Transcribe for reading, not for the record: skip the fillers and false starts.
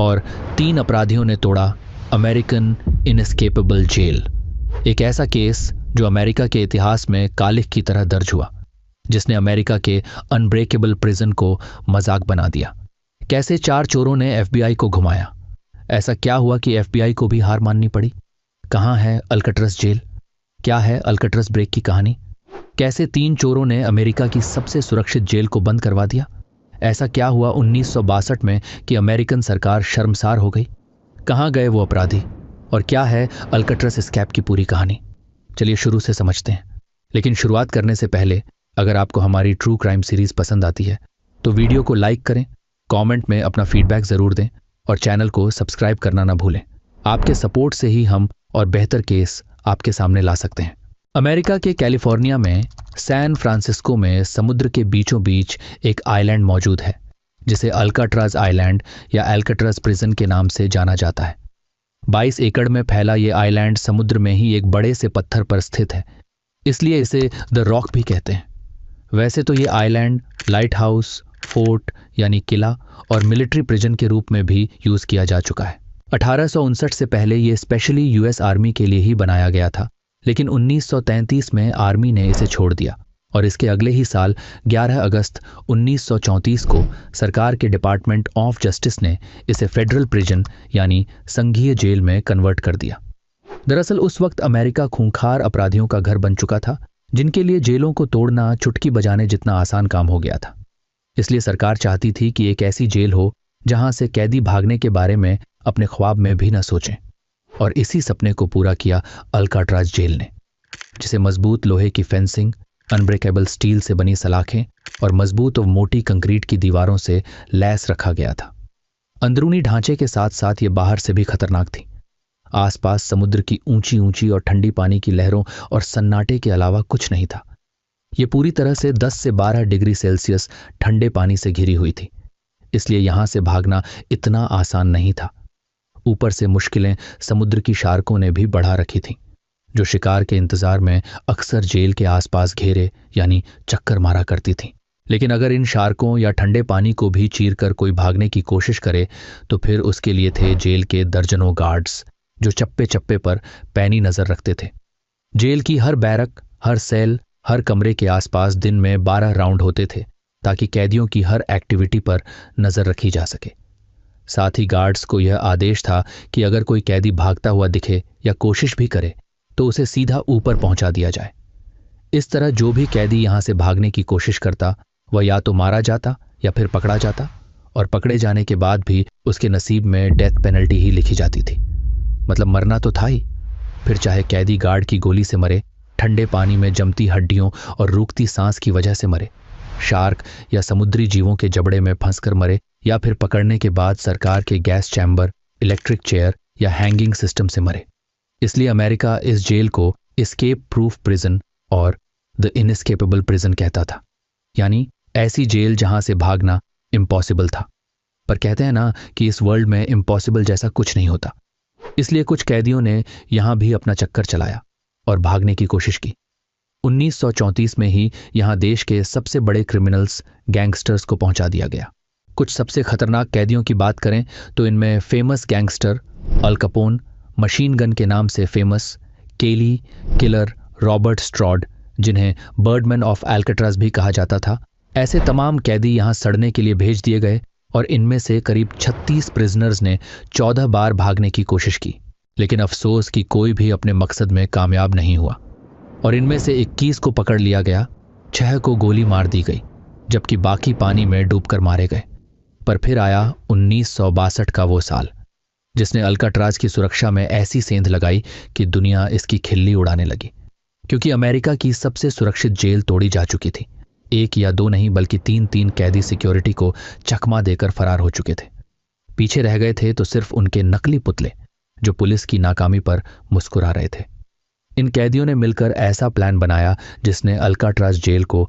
और 3 अपराधियों ने तोड़ा अमेरिकन इनएस्केपेबल जेल। एक ऐसा केस जो अमेरिका के इतिहास में कालिख की तरह दर्ज हुआ, जिसने अमेरिका के अनब्रेकेबल प्रिजन को मजाक बना दिया। कैसे 4 चोरों ने एफबीआई को घुमाया? ऐसा क्या हुआ कि एफबीआई को भी हार माननी पड़ी? कहाँ है अल्काट्रस जेल? क्या है अल्काट्रस ब्रेक की कहानी? कैसे 3 चोरों ने अमेरिका की सबसे सुरक्षित जेल को बंद करवा दिया? ऐसा क्या हुआ 1962 में कि अमेरिकन सरकार शर्मसार हो गई? कहाँ गए वो अपराधी? और क्या है अल्काट्रस एस्केप की पूरी कहानी? चलिए शुरू से समझते हैं। लेकिन शुरुआत करने से पहले अगर आपको हमारी ट्रू क्राइम सीरीज पसंद आती है तो वीडियो को लाइक करें, कमेंट में अपना फीडबैक जरूर दें और चैनल को सब्सक्राइब करना ना भूलें। आपके सपोर्ट से ही हम और बेहतर केस आपके सामने ला सकते हैं। अमेरिका के कैलिफोर्निया में सैन फ्रांसिस्को में समुद्र के बीचों बीच एक आइलैंड मौजूद है जिसे अल्काट्राज आइलैंड या अल्काट्रस प्रिजन के नाम से जाना जाता है। 22 एकड़ में फैला ये आइलैंड समुद्र में ही एक बड़े से पत्थर पर स्थित है, इसलिए इसे द रॉक भी कहते हैं। वैसे तो ये आइलैंड लाइट हाउस, फोर्ट यानी किला और मिलिट्री प्रिजन के रूप में भी यूज किया जा चुका है। 1859 से पहले ये स्पेशली यूएस आर्मी के लिए ही बनाया गया था, लेकिन 1933 में आर्मी ने इसे छोड़ दिया और इसके अगले ही साल 11 अगस्त 1934 को सरकार के डिपार्टमेंट ऑफ जस्टिस ने इसे फेडरल प्रिजन यानी संघीय जेल में कन्वर्ट कर दिया। दरअसल उस वक्त अमेरिका खूंखार अपराधियों का घर बन चुका था, जिनके लिए जेलों को तोड़ना चुटकी बजाने जितना आसान काम हो गया था। इसलिए सरकार चाहती थी कि एक ऐसी जेल हो जहां से कैदी भागने के बारे में अपने ख्वाब में भी न सोचें, और इसी सपने को पूरा किया अल्काट्राज जेल ने, जिसे मजबूत लोहे की फेंसिंग, अनब्रेकेबल स्टील से बनी सलाखें और मजबूत और मोटी कंक्रीट की दीवारों से लैस रखा गया था। अंदरूनी ढांचे के साथ साथ ये बाहर से भी खतरनाक थी। आसपास समुद्र की ऊंची ऊंची और ठंडी पानी की लहरों और सन्नाटे के अलावा कुछ नहीं था। ये पूरी तरह से 10 से 12 डिग्री सेल्सियस ठंडे पानी से घिरी हुई थी, इसलिए यहां से भागना इतना आसान नहीं था। ऊपर से मुश्किलें समुद्र की शार्कों ने भी बढ़ा रखी थीं, जो शिकार के इंतजार में अक्सर जेल के आसपास घेरे यानी चक्कर मारा करती थीं। लेकिन अगर इन शार्कों या ठंडे पानी को भी चीरकर कोई भागने की कोशिश करे तो फिर उसके लिए थे जेल के दर्जनों गार्ड्स, जो चप्पे चप्पे पर पैनी नजर रखते थे। जेल की हर बैरक, हर सेल, हर कमरे के आसपास दिन में 12 राउंड होते थे, ताकि कैदियों की हर एक्टिविटी पर नजर रखी जा सके। साथ ही गार्ड्स को यह आदेश था कि अगर कोई कैदी भागता हुआ दिखे या कोशिश भी करे तो उसे सीधा ऊपर पहुंचा दिया जाए। इस तरह जो भी कैदी यहां से भागने की कोशिश करता वह या तो मारा जाता या फिर पकड़ा जाता, और पकड़े जाने के बाद भी उसके नसीब में डेथ पेनल्टी ही लिखी जाती थी। मतलब मरना तो था ही, फिर चाहे कैदी गार्ड की गोली से मरे, ठंडे पानी में जमती हड्डियों और रुकती सांस की वजह से मरे, शार्क या समुद्री जीवों के जबड़े में फंसकर मरे, या फिर पकड़ने के बाद सरकार के गैस चैम्बर, इलेक्ट्रिक चेयर या हैंगिंग सिस्टम से मरे। इसलिए अमेरिका इस जेल को एस्केप प्रूफ प्रिजन और द इनएस्केपेबल प्रिजन कहता था, यानी ऐसी जेल जहां से भागना इम्पॉसिबल था। पर कहते हैं ना कि इस वर्ल्ड में इम्पॉसिबल जैसा कुछ नहीं होता, इसलिए कुछ कैदियों ने यहां भी अपना चक्कर चलाया और भागने की कोशिश की। 1934 में ही यहां देश के सबसे बड़े क्रिमिनल्स, गैंगस्टर्स को पहुंचा दिया गया। कुछ सबसे खतरनाक कैदियों की बात करें तो इनमें famous gangster Al Capone, machine gun के नाम से फेमस केली किलर रॉबर्ट स्ट्रॉड, जिन्हें बर्डमैन ऑफ अल्काट्राज भी कहा जाता था, ऐसे तमाम कैदी यहां सड़ने के लिए भेज दिए गए, और इनमें से करीब 36 प्रिजनर्स ने 14 बार भागने की कोशिश की, लेकिन अफसोस कि कोई भी अपने मकसद में कामयाब नहीं हुआ, और इनमें से 21 को पकड़ लिया गया, 6 को गोली मार दी गई, जबकि बाकी पानी में डूबकर मारे गए। पर फिर आया 1962 का वो साल, जिसने अल्काट्राज की सुरक्षा में ऐसी सेंध लगाई कि दुनिया इसकी खिल्ली उड़ाने लगी, क्योंकि अमेरिका की सबसे सुरक्षित जेल तोड़ी जा चुकी थी। 1 या 2 नहीं बल्कि 3-3 कैदी सिक्योरिटी को चकमा देकर फरार हो चुके थे। पीछे रह गए थे तो सिर्फ उनके नकली पुतले, जो पुलिस की नाकामी पर मुस्कुरा रहे थे। इन कैदियों ने मिलकर ऐसा प्लान बनाया जिसने अल्काट्राज जेल को